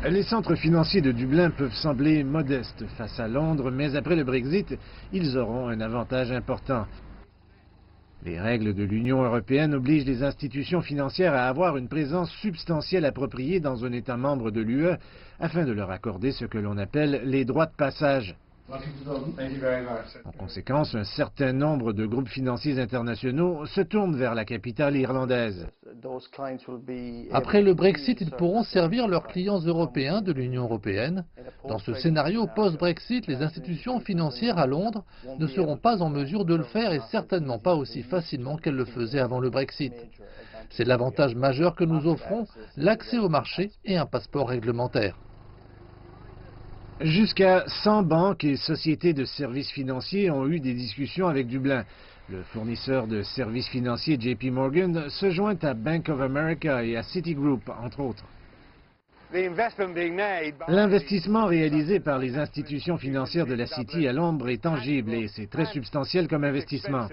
Les centres financiers de Dublin peuvent sembler modestes face à Londres, mais après le Brexit, ils auront un avantage important. Les règles de l'Union européenne obligent les institutions financières à avoir une présence substantielle appropriée dans un État membre de l'UE afin de leur accorder ce que l'on appelle les droits de passage. En conséquence, un certain nombre de groupes financiers internationaux se tournent vers la capitale irlandaise. Après le Brexit, ils pourront servir leurs clients européens de l'Union européenne. Dans ce scénario post-Brexit, les institutions financières à Londres ne seront pas en mesure de le faire et certainement pas aussi facilement qu'elles le faisaient avant le Brexit. C'est l'avantage majeur que nous offrons, l'accès au marché et un passeport réglementaire. Jusqu'à 100 banques et sociétés de services financiers ont eu des discussions avec Dublin. Le fournisseur de services financiers JP Morgan se joint à Bank of America et à Citigroup, entre autres. L'investissement réalisé par les institutions financières de la City à Londres est tangible et c'est très substantiel comme investissement.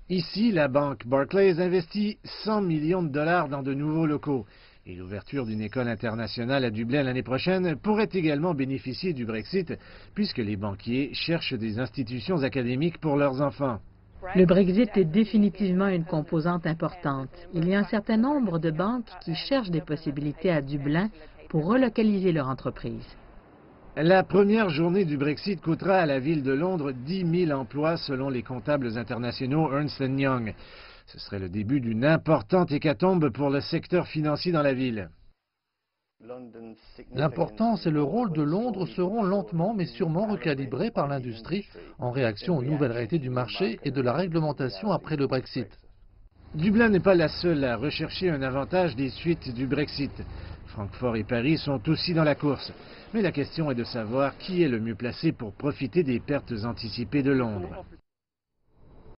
Ici, la banque Barclays investit 100 millions de dollars dans de nouveaux locaux. Et l'ouverture d'une école internationale à Dublin l'année prochaine pourrait également bénéficier du Brexit, puisque les banquiers cherchent des institutions académiques pour leurs enfants. Le Brexit est définitivement une composante importante. Il y a un certain nombre de banques qui cherchent des possibilités à Dublin pour relocaliser leur entreprise. La première journée du Brexit coûtera à la ville de Londres 10 000 emplois selon les comptables internationaux Ernst & Young. Ce serait le début d'une importante hécatombe pour le secteur financier dans la ville. L'importance et le rôle de Londres seront lentement mais sûrement recalibrés par l'industrie en réaction aux nouvelles réalités du marché et de la réglementation après le Brexit. Dublin n'est pas la seule à rechercher un avantage des suites du Brexit. Francfort et Paris sont aussi dans la course. Mais la question est de savoir qui est le mieux placé pour profiter des pertes anticipées de Londres.